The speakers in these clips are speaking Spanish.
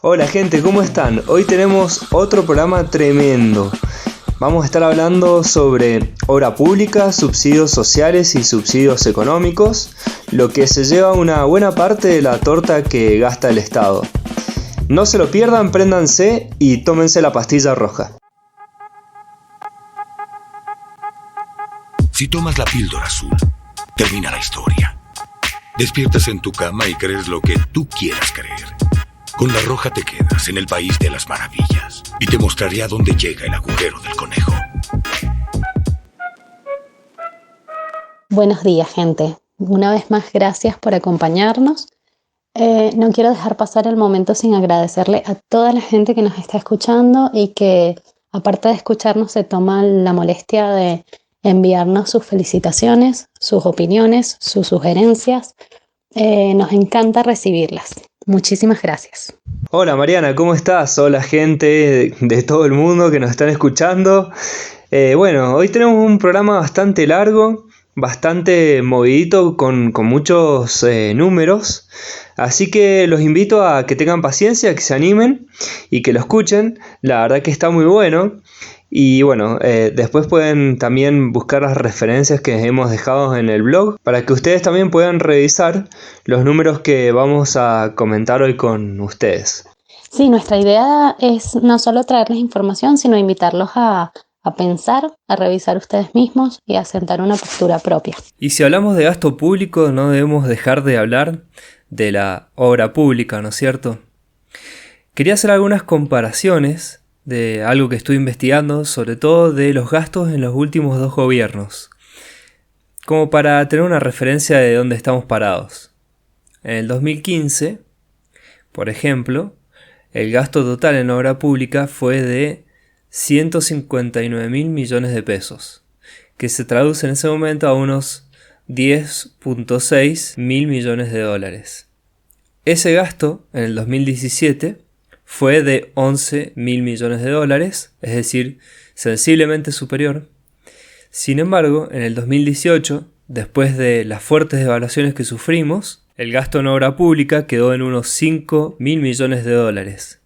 Hola gente, ¿cómo están? Hoy tenemos otro programa tremendo. Vamos a estar hablando sobre obra pública, subsidios sociales y subsidios económicos, lo que se lleva una buena parte de la torta que gasta el Estado. No se lo pierdan, préndanse y tómense la pastilla roja. Si tomas la píldora azul, termina la historia. Despiertas en tu cama y crees lo que tú quieras creer. Con la roja te quedas en el país de las maravillas y te mostraré a dónde llega el agujero del conejo. Buenos días, gente. Una vez más, gracias por acompañarnos. No quiero dejar pasar el momento sin agradecerle a toda la gente que nos está escuchando y que, aparte de escucharnos, se toma la molestia de enviarnos sus felicitaciones, sus opiniones, sus sugerencias. Nos encanta recibirlas. Muchísimas gracias. Hola Mariana, ¿cómo estás? Hola gente de todo el mundo que nos están escuchando. Hoy tenemos un programa bastante largo, bastante movidito, con muchos números. Así que los invito a que tengan paciencia, que se animen y que lo escuchen. La verdad que está muy bueno. Y después pueden también buscar las referencias que hemos dejado en el blog para que ustedes también puedan revisar los números que vamos a comentar hoy con ustedes. Sí, nuestra idea es no solo traerles información, sino invitarlos a pensar, a revisar ustedes mismos y a sentar una postura propia. Y si hablamos de gasto público, no debemos dejar de hablar de la obra pública, ¿no es cierto? Quería hacer algunas comparaciones de algo que estoy investigando, sobre todo de los gastos en los últimos 2 gobiernos, como para tener una referencia de dónde estamos parados. En el 2015, por ejemplo, el gasto total en obra pública fue de 159.000 millones de pesos, que se traduce en ese momento a unos 10.6 mil millones de dólares. Ese gasto en el 2017 fue de 11.000 millones de dólares, es decir, sensiblemente superior. Sin embargo, en el 2018, después de las fuertes devaluaciones que sufrimos, el gasto en obra pública quedó en unos 5.000 millones de dólares.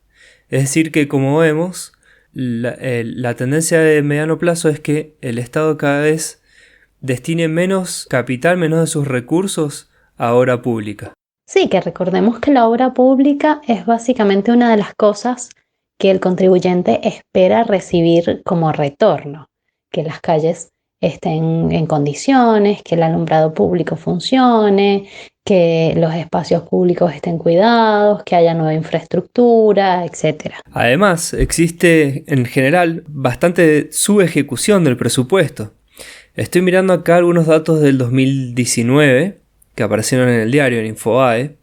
Es decir que, como vemos, la tendencia de mediano plazo es que el Estado cada vez destine menos capital, menos de sus recursos a obra pública. Sí, que recordemos que la obra pública es básicamente una de las cosas que el contribuyente espera recibir como retorno, que las calles estén en condiciones, que el alumbrado público funcione, que los espacios públicos estén cuidados, que haya nueva infraestructura, etc. Además, existe en general bastante subejecución del presupuesto. Estoy mirando acá algunos datos del 2019 que aparecieron en el diario, en Infobae,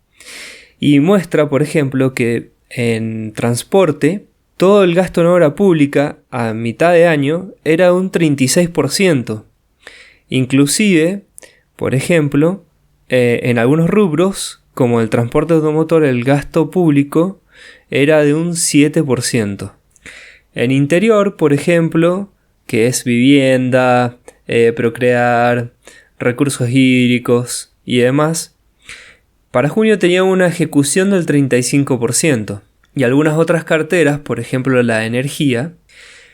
y muestra, por ejemplo, que en transporte todo el gasto en obra pública a mitad de año era un 36%. Inclusive, por ejemplo, en algunos rubros, como el transporte automotor, el gasto público era de un 7%. En interior, por ejemplo, que es vivienda, procrear, recursos hídricos y demás, para junio tenía una ejecución del 35%. Y algunas otras carteras, por ejemplo la de energía,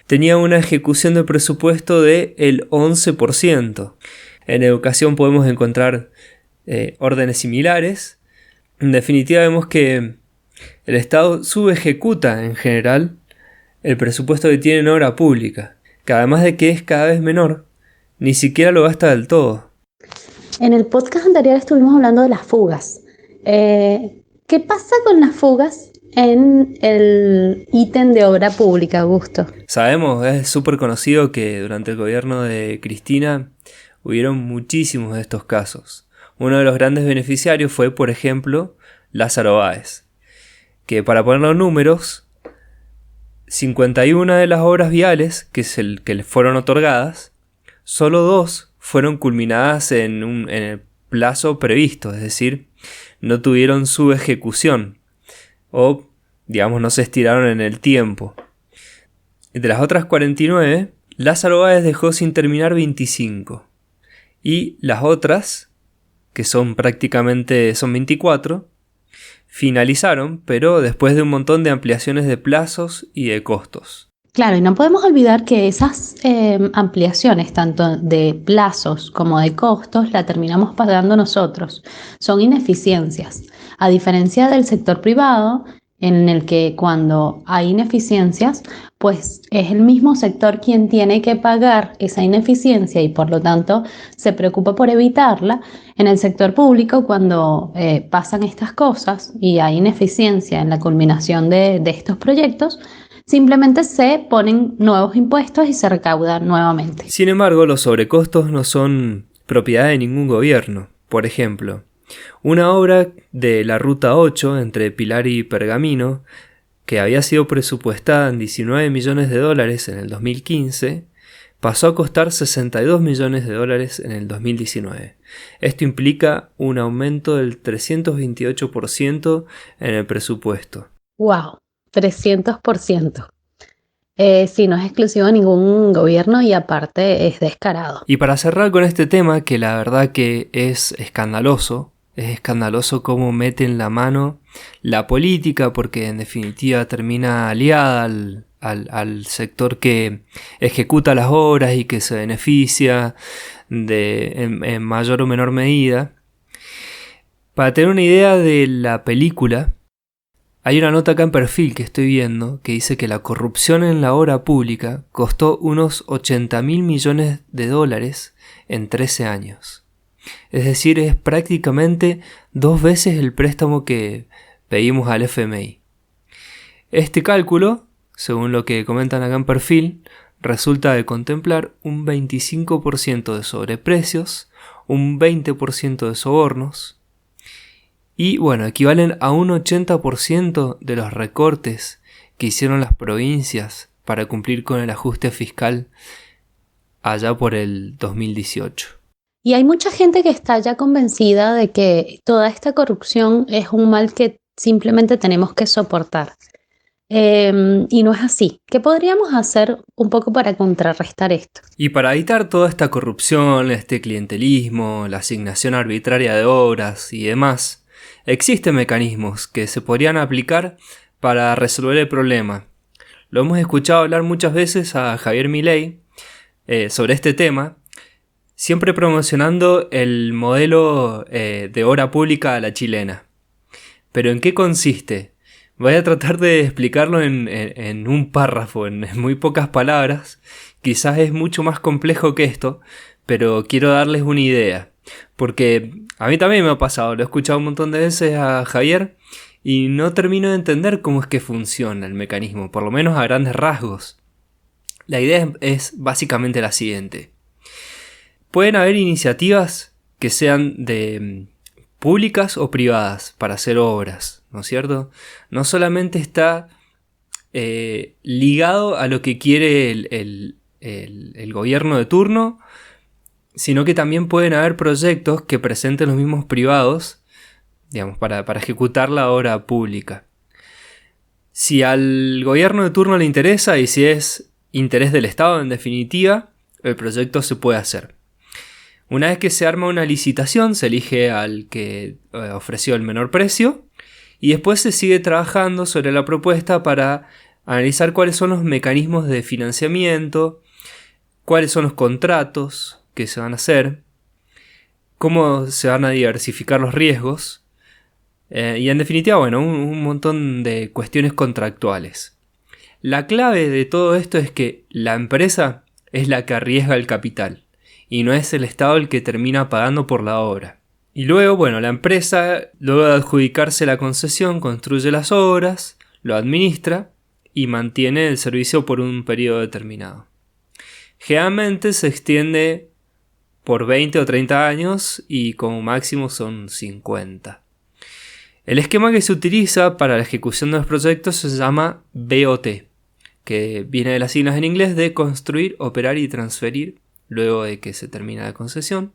tenía una ejecución de presupuesto del 11%. En educación podemos encontrar órdenes similares. En definitiva, vemos que el Estado subejecuta en general el presupuesto que tiene en obra pública, que además de que es cada vez menor, ni siquiera lo gasta del todo. En el podcast anterior estuvimos hablando de las fugas. ¿Qué pasa con las fugas en el ítem de obra pública, Augusto? Sabemos, es súper conocido que durante el gobierno de Cristina hubieron muchísimos de estos casos. Uno de los grandes beneficiarios fue, por ejemplo, Lázaro Báez, que, para poner los números, 51 de las obras viales que le fueron otorgadas, solo 2 fueron culminadas en el plazo previsto, es decir, no tuvieron su ejecución o, digamos, no se estiraron en el tiempo. De las otras 49, Lázaro Báez dejó sin terminar 25, y las otras, que son 24, Finalizaron, pero después de un montón de ampliaciones de plazos y de costos. Claro, y no podemos olvidar que esas ampliaciones, tanto de plazos como de costos, la terminamos pagando nosotros. Son ineficiencias. A diferencia del sector privado, en el que cuando hay ineficiencias, pues es el mismo sector quien tiene que pagar esa ineficiencia y por lo tanto se preocupa por evitarla. En el sector público, cuando pasan estas cosas y hay ineficiencia en la culminación de estos proyectos, simplemente se ponen nuevos impuestos y se recaudan nuevamente. Sin embargo, los sobrecostos no son propiedad de ningún gobierno. Por ejemplo, una obra de la Ruta 8 entre Pilar y Pergamino, que había sido presupuestada en 19 millones de dólares en el 2015, pasó a costar 62 millones de dólares en el 2019. Esto implica un aumento del 328% en el presupuesto. ¡Wow! 300%. Sí, no es exclusivo de ningún gobierno y aparte es descarado. Y para cerrar con este tema, que la verdad que es escandaloso cómo meten la mano la política, porque en definitiva termina aliada al sector que ejecuta las obras y que se beneficia en mayor o menor medida. Para tener una idea de la película, hay una nota acá en Perfil que estoy viendo que dice que la corrupción en la obra pública costó unos 80.000 millones de dólares en 13 años. Es decir, es prácticamente 2 veces el préstamo que pedimos al FMI. Este cálculo, según lo que comentan acá en Perfil, resulta de contemplar un 25% de sobreprecios, un 20% de sobornos, y bueno, equivalen a un 80% de los recortes que hicieron las provincias para cumplir con el ajuste fiscal allá por el 2018. Y hay mucha gente que está ya convencida de que toda esta corrupción es un mal que simplemente tenemos que soportar. Y no es así. ¿Qué podríamos hacer un poco para contrarrestar esto? Y para evitar toda esta corrupción, este clientelismo, la asignación arbitraria de obras y demás, existen mecanismos que se podrían aplicar para resolver el problema. Lo hemos escuchado hablar muchas veces a Javier Milei sobre este tema, siempre promocionando el modelo de obra pública a la chilena. ¿Pero en qué consiste? Voy a tratar de explicarlo en un párrafo, en muy pocas palabras. Quizás es mucho más complejo que esto, pero quiero darles una idea. Porque a mí también me ha pasado, lo he escuchado un montón de veces a Javier y no termino de entender cómo es que funciona el mecanismo, por lo menos a grandes rasgos. La idea es básicamente la siguiente. Pueden haber iniciativas que sean de públicas o privadas para hacer obras, ¿no es cierto? No solamente está ligado a lo que quiere el gobierno de turno, sino que también pueden haber proyectos que presenten los mismos privados, digamos, para ejecutar la obra pública. Si al gobierno de turno le interesa y si es interés del Estado en definitiva, el proyecto se puede hacer. Una vez que se arma una licitación, se elige al que ofreció el menor precio y después se sigue trabajando sobre la propuesta para analizar cuáles son los mecanismos de financiamiento, cuáles son los contratos que se van a hacer, cómo se van a diversificar los riesgos y en definitiva, bueno, un montón de cuestiones contractuales. La clave de todo esto es que la empresa es la que arriesga el capital y no es el Estado el que termina pagando por la obra. Y luego, bueno, la empresa, luego de adjudicarse la concesión, construye las obras, lo administra y mantiene el servicio por un periodo determinado. Generalmente se extiende por 20 o 30 años y como máximo son 50. El esquema que se utiliza para la ejecución de los proyectos se llama BOT, que viene de las siglas en inglés de construir, operar y transferir luego de que se termina la concesión.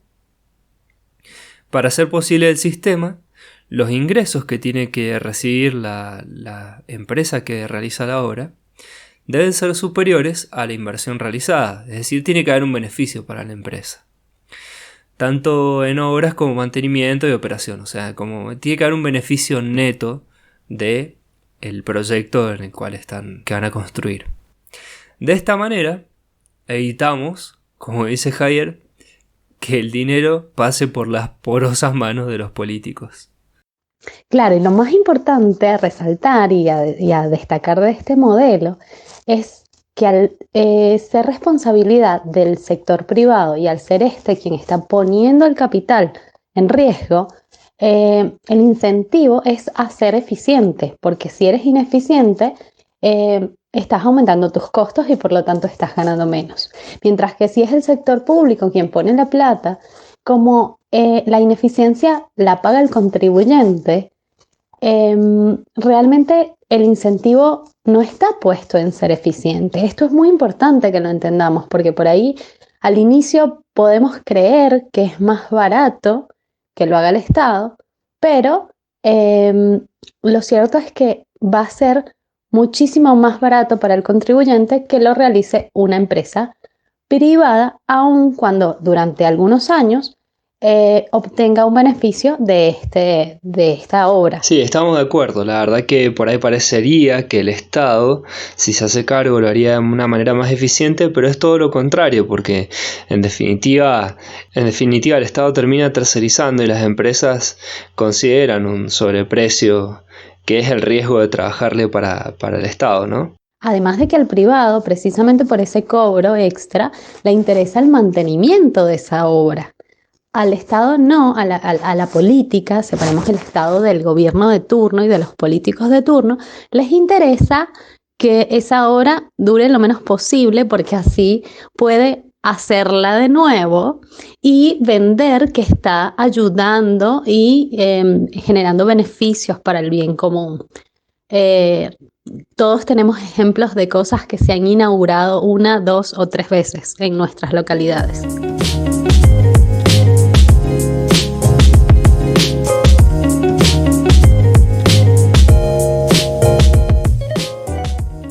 Para hacer posible el sistema, los ingresos que tiene que recibir la empresa que realiza la obra deben ser superiores a la inversión realizada, es decir, tiene que haber un beneficio para la empresa. tanto en obras como mantenimiento y operación. O sea, como tiene que haber un beneficio neto de el proyecto en el cual que van a construir. De esta manera, evitamos, como dice Javier, que el dinero pase por las porosas manos de los políticos. Claro, y lo más importante a resaltar y a destacar de este modelo es que al ser responsabilidad del sector privado y al ser quien está poniendo el capital en riesgo, el incentivo es a ser eficiente, porque si eres ineficiente, estás aumentando tus costos y por lo tanto estás ganando menos. Mientras que si es el sector público quien pone la plata, como la ineficiencia la paga el contribuyente, realmente el incentivo no está puesto en ser eficiente. Esto es muy importante que lo entendamos, porque por ahí al inicio podemos creer que es más barato que lo haga el Estado, pero lo cierto es que va a ser muchísimo más barato para el contribuyente que lo realice una empresa privada, aun cuando durante algunos años obtenga un beneficio de esta obra. Sí, estamos de acuerdo. La verdad que por ahí parecería que el Estado, si se hace cargo, lo haría de una manera más eficiente, pero es todo lo contrario, porque en definitiva el Estado termina tercerizando y las empresas consideran un sobreprecio que es el riesgo de trabajarle para el Estado, ¿no? Además de que al privado, precisamente por ese cobro extra, le interesa el mantenimiento de esa obra. Al Estado no, a la política, separemos el Estado del gobierno de turno y de los políticos de turno, les interesa que esa obra dure lo menos posible porque así puede hacerla de nuevo y vender que está ayudando y generando beneficios para el bien común. Todos tenemos ejemplos de cosas que se han inaugurado 1, 2 o 3 veces en nuestras localidades.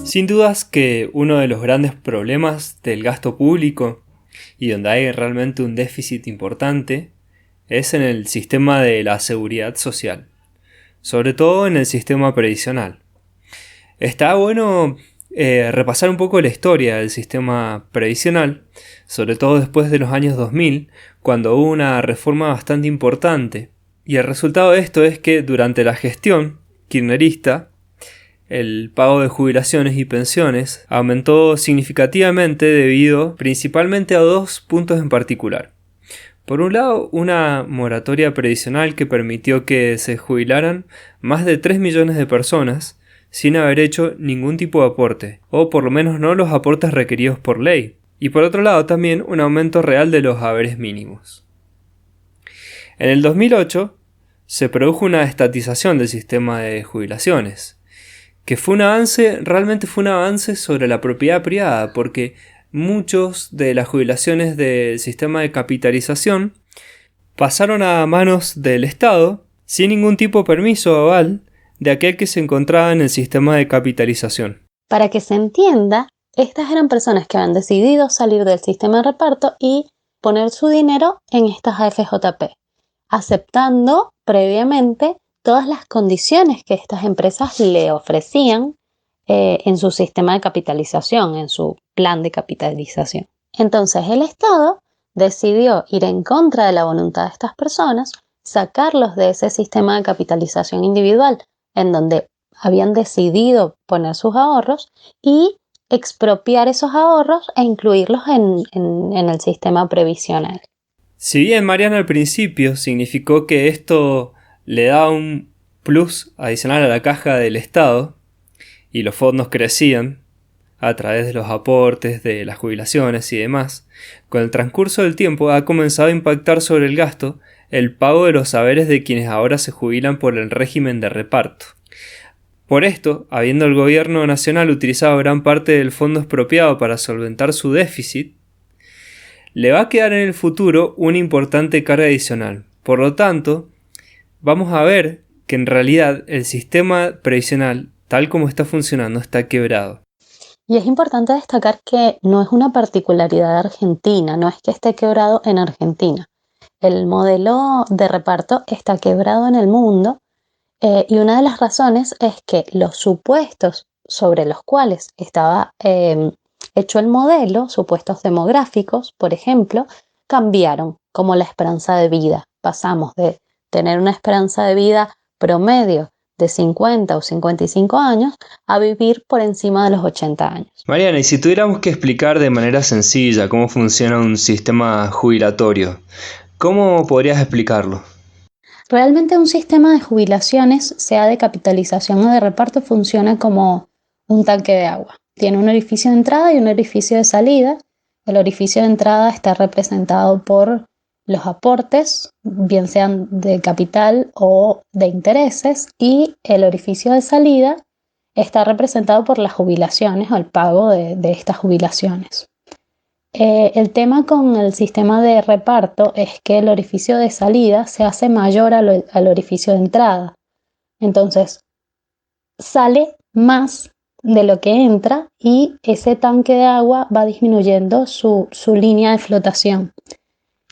Sin dudas que uno de los grandes problemas del gasto público y donde hay realmente un déficit importante es en el sistema de la seguridad social, sobre todo en el sistema previsional. Está bueno repasar un poco la historia del sistema previsional, sobre todo después de los años 2000, cuando hubo una reforma bastante importante. Y el resultado de esto es que durante la gestión kirchnerista, el pago de jubilaciones y pensiones aumentó significativamente debido principalmente a 2 puntos en particular. Por un lado, una moratoria previsional que permitió que se jubilaran más de 3 millones de personas sin haber hecho ningún tipo de aporte, o por lo menos no los aportes requeridos por ley. Y por otro lado también un aumento real de los haberes mínimos. En el 2008 se produjo una estatización del sistema de jubilaciones, que realmente fue un avance sobre la propiedad privada, porque muchos de las jubilaciones del sistema de capitalización pasaron a manos del Estado sin ningún tipo de permiso o aval de aquel que se encontraba en el sistema de capitalización. Para que se entienda, estas eran personas que habían decidido salir del sistema de reparto y poner su dinero en estas AFJP, aceptando previamente todas las condiciones que estas empresas le ofrecían en su sistema de capitalización, en su plan de capitalización. Entonces el Estado decidió ir en contra de la voluntad de estas personas, sacarlos de ese sistema de capitalización individual en donde habían decidido poner sus ahorros y expropiar esos ahorros e incluirlos en el sistema previsional. Si bien, Mariana, al principio significó que esto le da un plus adicional a la caja del Estado y los fondos crecían a través de los aportes, de las jubilaciones y demás, con el transcurso del tiempo ha comenzado a impactar sobre el gasto el pago de los haberes de quienes ahora se jubilan por el régimen de reparto. Por esto, habiendo el gobierno nacional utilizado gran parte del fondo expropiado para solventar su déficit, le va a quedar en el futuro una importante carga adicional. Por lo tanto, vamos a ver que en realidad el sistema previsional, tal como está funcionando, está quebrado. Y es importante destacar que no es una particularidad argentina, no es que esté quebrado en Argentina. el modelo de reparto está quebrado en el mundo, y una de las razones es que los supuestos sobre los cuales estaba hecho el modelo, supuestos demográficos, por ejemplo, cambiaron, como la esperanza de vida. Pasamos de tener una esperanza de vida promedio de 50 o 55 años a vivir por encima de los 80 años. Mariana, y si tuviéramos que explicar de manera sencilla cómo funciona un sistema jubilatorio, ¿cómo podrías explicarlo? Realmente un sistema de jubilaciones, sea de capitalización o de reparto, funciona como un tanque de agua. Tiene un orificio de entrada y un orificio de salida. El orificio de entrada está representado por los aportes, bien sean de capital o de intereses, y el orificio de salida está representado por las jubilaciones o el pago de estas jubilaciones. El tema con el sistema de reparto es que el orificio de salida se hace mayor al orificio de entrada. Entonces, sale más de lo que entra y ese tanque de agua va disminuyendo su línea de flotación.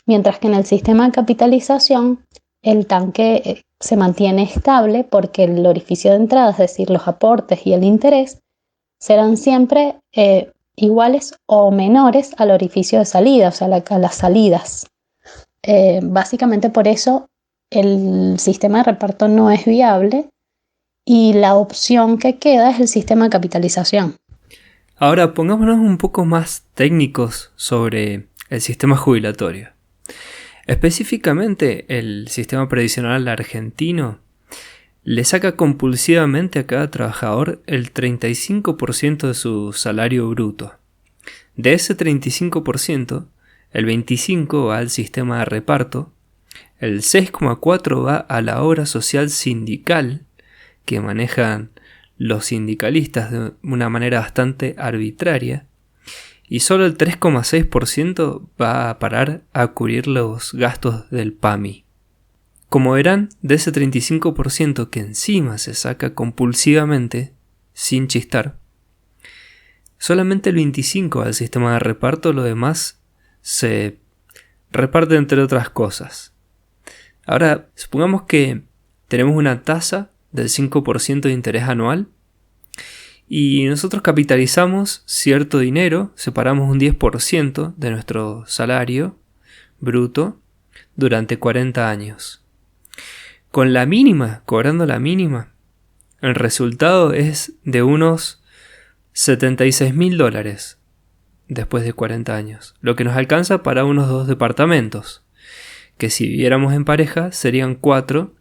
Mientras que en el sistema de capitalización el tanque se mantiene estable porque el orificio de entrada, es decir, los aportes y el interés, serán siempre iguales o menores al orificio de salida, o sea, a las salidas. Básicamente por eso el sistema de reparto no es viable y la opción que queda es el sistema de capitalización. Ahora pongámonos un poco más técnicos sobre el sistema jubilatorio. Específicamente, el sistema previsional argentino le saca compulsivamente a cada trabajador el 35% de su salario bruto. De ese 35%, el 25% va al sistema de reparto, el 6,4% va a la obra social sindical que manejan los sindicalistas de una manera bastante arbitraria, y solo el 3,6% va a parar a cubrir los gastos del PAMI. Como verán, de ese 35% que encima se saca compulsivamente, sin chistar, solamente el 25% al sistema de reparto, lo demás se reparte entre otras cosas. Ahora, supongamos que tenemos una tasa del 5% de interés anual y nosotros capitalizamos cierto dinero, separamos un 10% de nuestro salario bruto durante 40 años. Con la mínima, cobrando la mínima, el resultado es de unos $76.000 después de 40 años, lo que nos alcanza para unos 2 departamentos, que si viviéramos en pareja serían 4,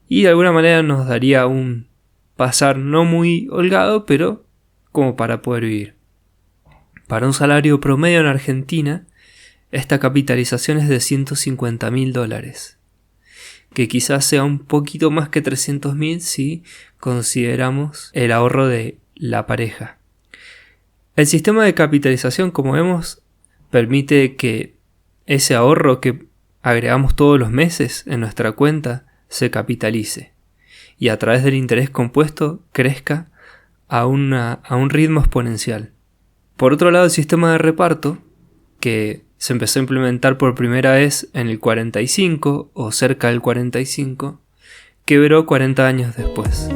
y de alguna manera nos daría un pasar no muy holgado, pero como para poder vivir. Para un salario promedio en Argentina, esta capitalización es de $150.000, que quizás sea un poquito más que 300.000 si consideramos el ahorro de la pareja. El sistema de capitalización, como vemos, permite que ese ahorro que agregamos todos los meses en nuestra cuenta se capitalice y a través del interés compuesto crezca a un ritmo exponencial. Por otro lado, el sistema de reparto, que se empezó a implementar por primera vez en el 45 o cerca del 45, quebró 40 años después.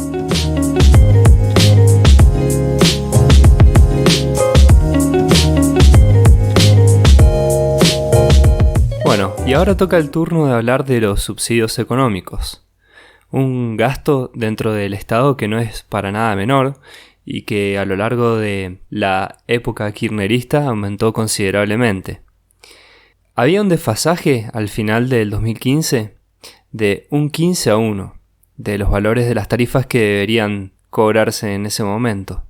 Bueno, y ahora toca el turno de hablar de los subsidios económicos. Un gasto dentro del Estado que no es para nada menor y que a lo largo de la época kirchnerista aumentó considerablemente. Había un desfasaje al final del 2015 de un 15-1 de los valores de las tarifas que deberían cobrarse en ese momento.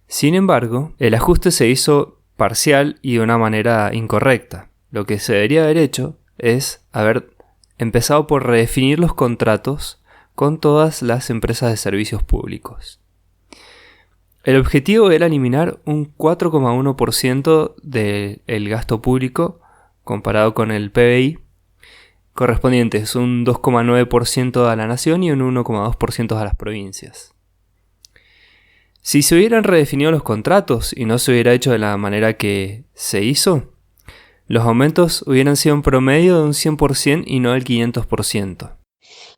Sin embargo, el ajuste se hizo parcial y de una manera incorrecta. Lo que se debería haber hecho es haber empezado por redefinir los contratos con todas las empresas de servicios públicos. El objetivo era eliminar un 4,1% del gasto público comparado con el PBI, correspondientes un 2,9% a la nación y un 1,2% a las provincias. Si se hubieran redefinido los contratos y no se hubiera hecho de la manera que se hizo, los aumentos hubieran sido en promedio de un 100% y no del 500%.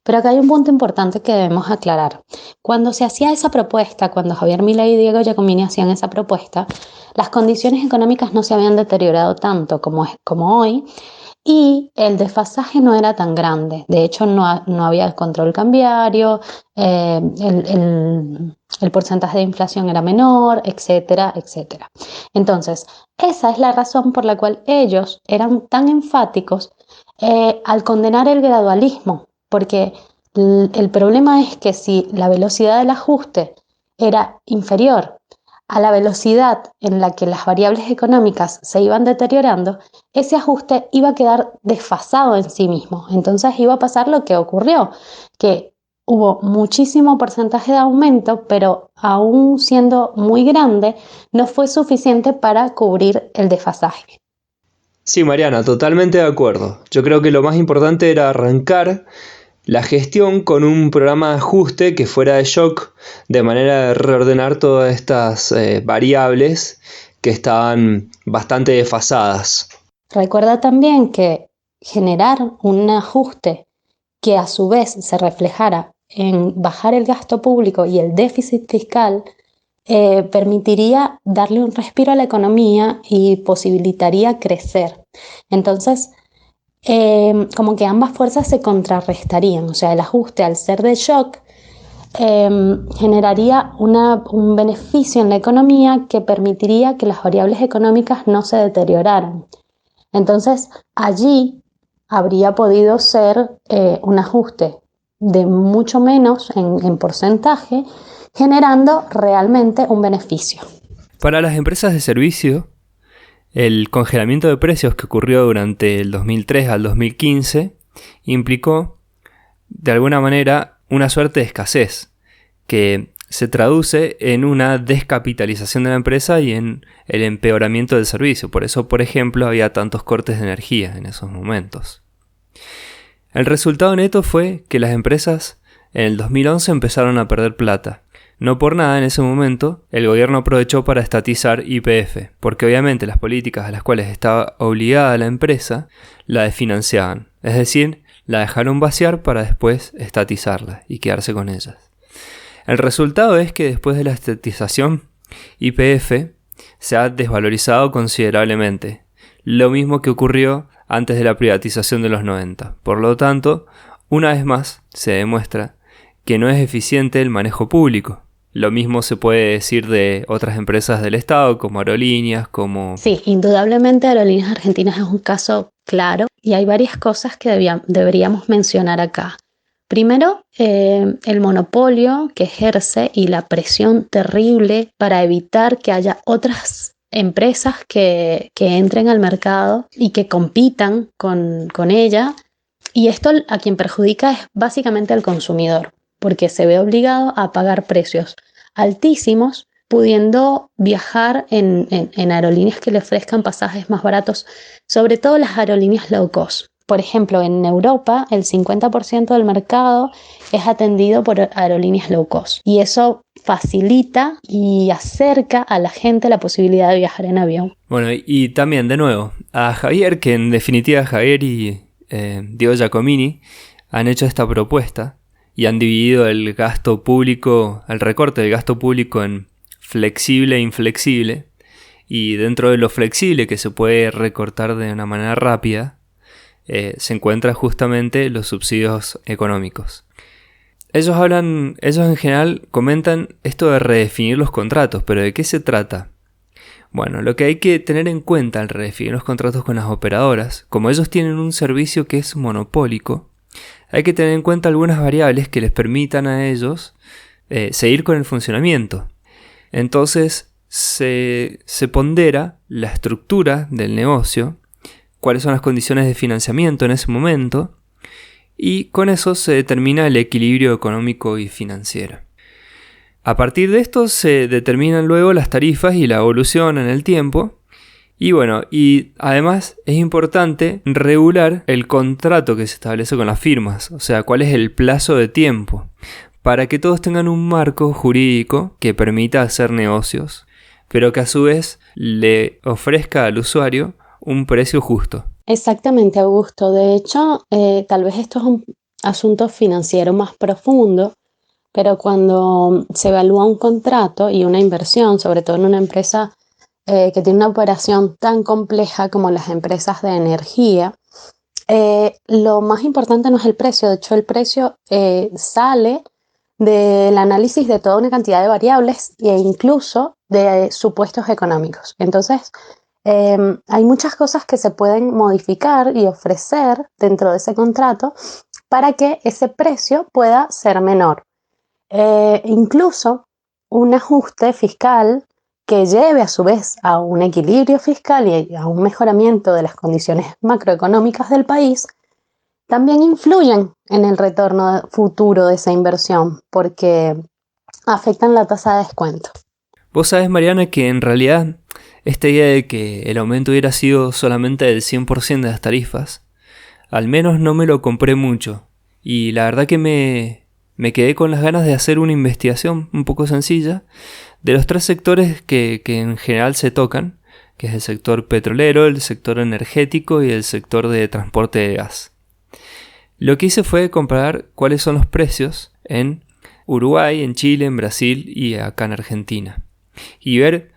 Pero acá hay un punto importante que debemos aclarar. Cuando se hacía esa propuesta, cuando Javier Milei y Diego Giacomini hacían esa propuesta, las condiciones económicas no se habían deteriorado tanto como hoy y el desfasaje no era tan grande. De hecho, no había control cambiario, el porcentaje de inflación era menor, etcétera, etcétera. Entonces, esa es la razón por la cual ellos eran tan enfáticos al condenar el gradualismo. Porque el problema es que si la velocidad del ajuste era inferior a la velocidad en la que las variables económicas se iban deteriorando, ese ajuste iba a quedar desfasado en sí mismo. Entonces iba a pasar lo que ocurrió, que hubo muchísimo porcentaje de aumento, pero aún siendo muy grande, no fue suficiente para cubrir el desfasaje. Sí, Mariana, totalmente de acuerdo. Yo creo que lo más importante era arrancar la gestión con un programa de ajuste que fuera de shock, de manera de reordenar todas estas variables que estaban bastante desfasadas. Recuerda también que generar un ajuste que a su vez se reflejara en bajar el gasto público y el déficit fiscal permitiría darle un respiro a la economía y posibilitaría crecer. Entonces, como que ambas fuerzas se contrarrestarían, o sea, el ajuste al ser de shock generaría un beneficio en la economía que permitiría que las variables económicas no se deterioraran. Entonces, allí habría podido ser un ajuste de mucho menos en porcentaje, generando realmente un beneficio. Para las empresas de servicio, el congelamiento de precios que ocurrió durante el 2003 al 2015 implicó, de alguna manera, una suerte de escasez, que se traduce en una descapitalización de la empresa y en el empeoramiento del servicio. Por eso, por ejemplo, había tantos cortes de energía en esos momentos. El resultado neto fue que las empresas en el 2011 empezaron a perder plata. No por nada en ese momento el gobierno aprovechó para estatizar YPF, porque obviamente las políticas a las cuales estaba obligada la empresa la desfinanciaban, es decir, la dejaron vaciar para después estatizarla y quedarse con ellas. El resultado es que después de la estatización, YPF se ha desvalorizado considerablemente, lo mismo que ocurrió antes de la privatización de los 90. Por lo tanto, una vez más se demuestra que no es eficiente el manejo público. Lo mismo se puede decir de otras empresas del Estado, como aerolíneas, como... Sí, indudablemente Aerolíneas Argentinas es un caso claro y hay varias cosas que deberíamos mencionar acá. Primero, el monopolio que ejerce y la presión terrible para evitar que haya otras empresas que entren al mercado y que compitan con ella. Y esto a quien perjudica es básicamente al consumidor, porque se ve obligado a pagar precios altísimos, pudiendo viajar en aerolíneas que le ofrezcan pasajes más baratos, sobre todo las aerolíneas low cost. Por ejemplo, en Europa el 50% del mercado es atendido por aerolíneas low cost y eso facilita y acerca a la gente la posibilidad de viajar en avión. Bueno, y también de nuevo a Javier, que en definitiva Javier y Diego Giacomini han hecho esta propuesta y han dividido el gasto público, el recorte del gasto público en flexible e inflexible, y dentro de lo flexible, que se puede recortar de una manera rápida, se encuentran justamente los subsidios económicos. Ellos en general comentan esto de redefinir los contratos, pero ¿de qué se trata? Bueno, lo que hay que tener en cuenta al redefinir los contratos con las operadoras, como ellos tienen un servicio que es monopólico, hay que tener en cuenta algunas variables que les permitan a ellos seguir con el funcionamiento. Entonces se pondera la estructura del negocio, cuáles son las condiciones de financiamiento en ese momento, y con eso se determina el equilibrio económico y financiero. A partir de esto se determinan luego las tarifas y la evolución en el tiempo. Y bueno, y además es importante regular el contrato que se establece con las firmas, o sea, cuál es el plazo de tiempo, para que todos tengan un marco jurídico que permita hacer negocios, pero que a su vez le ofrezca al usuario un precio justo. Exactamente, Augusto. De hecho, tal vez esto es un asunto financiero más profundo, pero cuando se evalúa un contrato y una inversión, sobre todo en una empresa que tiene una operación tan compleja como las empresas de energía, lo más importante no es el precio. De hecho, el precio sale del análisis de toda una cantidad de variables e incluso de supuestos económicos. Entonces, hay muchas cosas que se pueden modificar y ofrecer dentro de ese contrato para que ese precio pueda ser menor. Incluso un ajuste fiscal que lleve a su vez a un equilibrio fiscal y a un mejoramiento de las condiciones macroeconómicas del país, también influyen en el retorno futuro de esa inversión porque afectan la tasa de descuento. Vos sabés, Mariana, que en realidad esta idea de que el aumento hubiera sido solamente del 100% de las tarifas, al menos no me lo compré mucho. Y la verdad que me quedé con las ganas de hacer una investigación un poco sencilla de los 3 sectores que en general se tocan, que es el sector petrolero, el sector energético y el sector de transporte de gas. Lo que hice fue comparar cuáles son los precios en Uruguay, en Chile, en Brasil y acá en Argentina. Y ver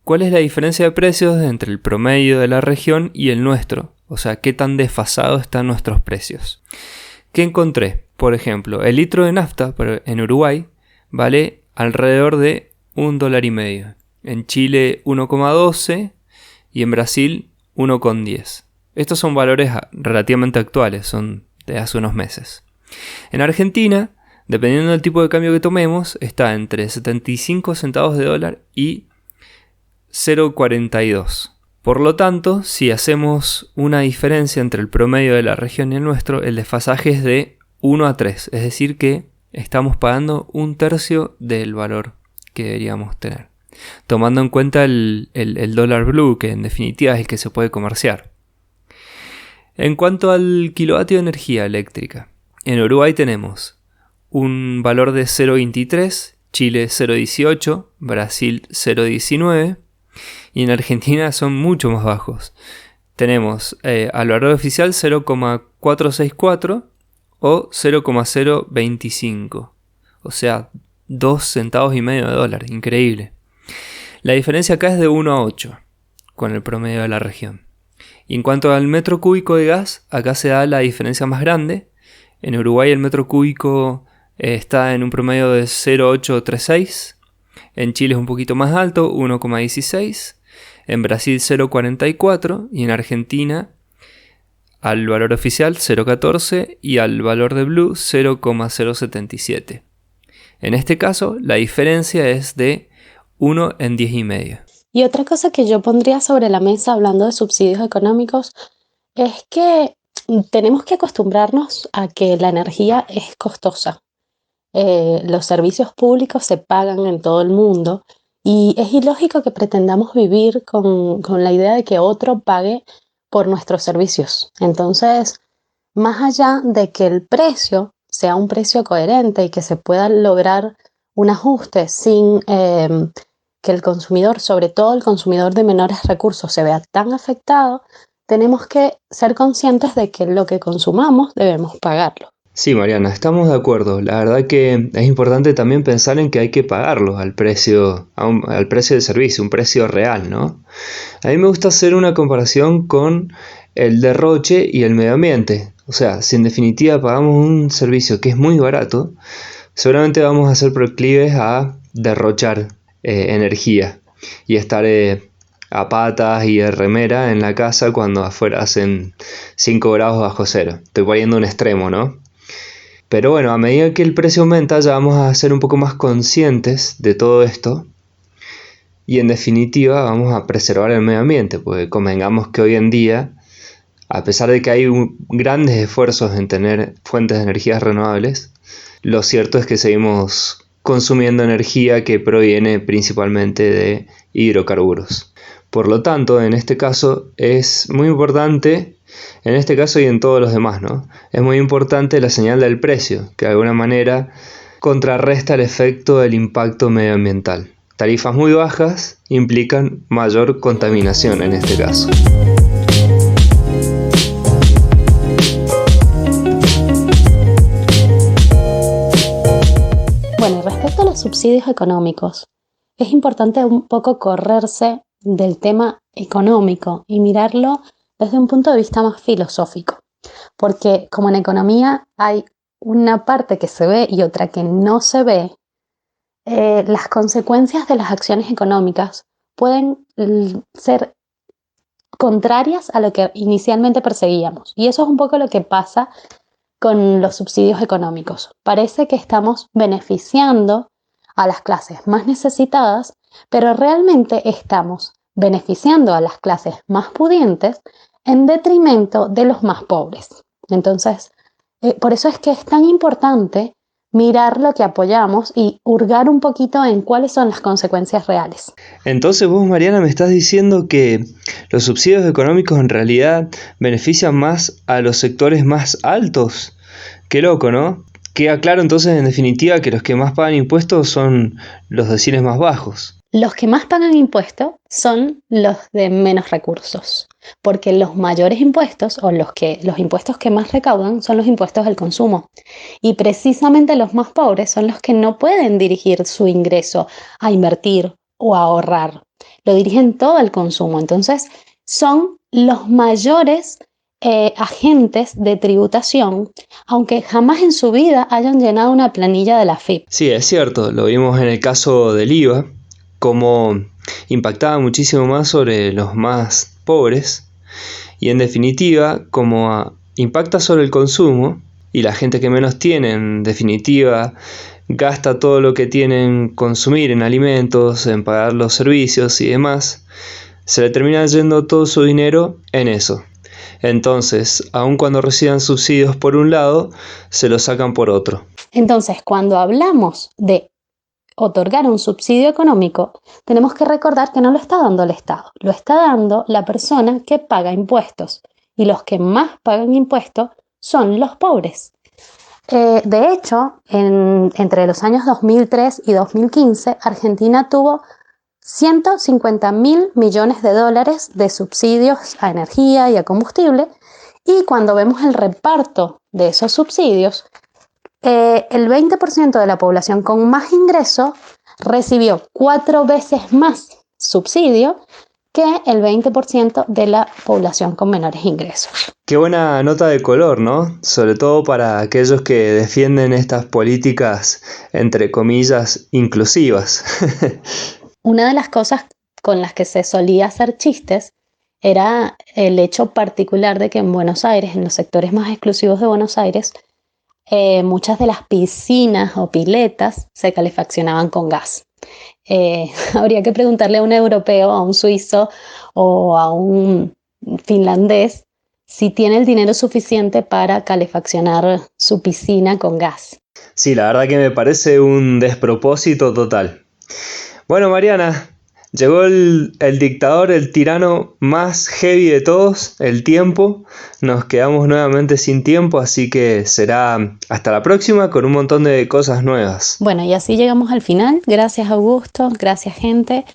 cuál es la diferencia de precios entre el promedio de la región y el nuestro. O sea, qué tan desfasados están nuestros precios. ¿Qué encontré? Por ejemplo, el litro de nafta en Uruguay vale alrededor de $1.50. En Chile 1,12 y en Brasil 1,10. Estos son valores relativamente actuales, son de hace unos meses. En Argentina, dependiendo del tipo de cambio que tomemos, está entre 75 centavos de dólar y 0,42. Por lo tanto, si hacemos una diferencia entre el promedio de la región y el nuestro, el desfasaje es de 1 a 3, es decir que estamos pagando 1/3 del valor que deberíamos tener, tomando en cuenta el dólar blue, que en definitiva es el que se puede comerciar. En cuanto al kilovatio de energía eléctrica, en Uruguay tenemos un valor de 0,23, Chile 0,18, Brasil 0,19 y en Argentina son mucho más bajos. Tenemos al valor oficial 0,464 o 0,025, o sea, 2,5 centavos de dólar, increíble. La diferencia acá es de 1 a 8 con el promedio de la región. Y en cuanto al metro cúbico de gas, acá se da la diferencia más grande. En Uruguay el metro cúbico está en un promedio de 0,836. En Chile es un poquito más alto, 1,16. En Brasil 0,44. Y en Argentina al valor oficial 0,14 y al valor de Blue 0,077. En este caso la diferencia es de 1 en 10,5. Y otra cosa que yo pondría sobre la mesa hablando de subsidios económicos es que tenemos que acostumbrarnos a que la energía es costosa. Los servicios públicos se pagan en todo el mundo y es ilógico que pretendamos vivir con la idea de que otro pague por nuestros servicios. Entonces, más allá de que el precio sea un precio coherente y que se pueda lograr un ajuste sin que el consumidor, sobre todo el consumidor de menores recursos, se vea tan afectado, tenemos que ser conscientes de que lo que consumamos debemos pagarlo. Sí, Mariana, estamos de acuerdo. La verdad que es importante también pensar en que hay que pagarlo al precio del servicio, un precio real, ¿no? A mí me gusta hacer una comparación con el derroche y el medio ambiente. O sea, si en definitiva pagamos un servicio que es muy barato, seguramente vamos a ser proclives a derrochar energía y estar a patas y de remera en la casa cuando afuera hacen 5 grados bajo cero. Estoy poniendo un extremo, ¿no? Pero bueno, a medida que el precio aumenta ya vamos a ser un poco más conscientes de todo esto y en definitiva vamos a preservar el medio ambiente, porque convengamos que hoy en día, a pesar de que hay grandes esfuerzos en tener fuentes de energías renovables, lo cierto es que seguimos consumiendo energía que proviene principalmente de hidrocarburos. Por lo tanto, en este caso es muy importante, en este caso y en todos los demás, ¿no? Es muy importante la señal del precio, que de alguna manera contrarresta el efecto del impacto medioambiental. Tarifas muy bajas implican mayor contaminación en este caso. los subsidios económicos, es importante un poco correrse del tema económico y mirarlo desde un punto de vista más filosófico. Porque como en economía hay una parte que se ve y otra que no se ve, las consecuencias de las acciones económicas pueden ser contrarias a lo que inicialmente perseguíamos. Y eso es un poco lo que pasa con los subsidios económicos. Parece que estamos beneficiando a las clases más necesitadas, pero realmente estamos beneficiando a las clases más pudientes en detrimento de los más pobres. Entonces, por eso es que es tan importante mirar lo que apoyamos y hurgar un poquito en cuáles son las consecuencias reales. Entonces vos, Mariana, me estás diciendo que los subsidios económicos en realidad benefician más a los sectores más altos. Qué loco, ¿no? Queda claro entonces en definitiva que los que más pagan impuestos son los deciles más bajos. Los que más pagan impuestos son los de menos recursos, porque los mayores impuestos o los impuestos que más recaudan son los impuestos al consumo. Y precisamente los más pobres son los que no pueden dirigir su ingreso a invertir o a ahorrar. Lo dirigen todo al consumo. Entonces son los mayores agentes de tributación, aunque jamás en su vida hayan llenado una planilla de la AFIP. Sí, es cierto, lo vimos en el caso del IVA, como impactaba muchísimo más sobre los más pobres y en definitiva como impacta sobre el consumo y la gente que menos tiene en definitiva gasta todo lo que tiene en consumir en alimentos, en pagar los servicios y demás, se le termina yendo todo su dinero en eso. Entonces, aun cuando reciban subsidios por un lado, se los sacan por otro. Entonces, cuando hablamos de otorgar un subsidio económico, tenemos que recordar que no lo está dando el Estado, lo está dando la persona que paga impuestos. Y los que más pagan impuestos son los pobres. De hecho, entre los años 2003 y 2015, Argentina tuvo 150.000 millones de dólares de subsidios a energía y a combustible, y cuando vemos el reparto de esos subsidios, el 20% de la población con más ingreso recibió 4 veces más subsidio que el 20% de la población con menores ingresos. Qué buena nota de color, ¿no? Sobre todo para aquellos que defienden estas políticas, entre comillas, inclusivas. Una de las cosas con las que se solía hacer chistes era el hecho particular de que en Buenos Aires, en los sectores más exclusivos de Buenos Aires, muchas de las piscinas o piletas se calefaccionaban con gas. Habría que preguntarle a un europeo, a un suizo o a un finlandés si tiene el dinero suficiente para calefaccionar su piscina con gas. Sí, la verdad que me parece un despropósito total. Bueno, Mariana, llegó el dictador, el tirano más heavy de todos, el tiempo. Nos quedamos nuevamente sin tiempo, así que será hasta la próxima con un montón de cosas nuevas. Bueno, y así llegamos al final. Gracias, Augusto, gracias, gente.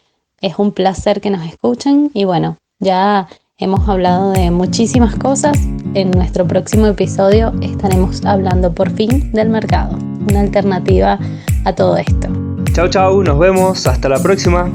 Es un placer que nos escuchen y bueno, ya hemos hablado de muchísimas cosas. En nuestro próximo episodio estaremos hablando por fin del mercado, una alternativa a todo esto. Chau, chau, nos vemos, hasta la próxima.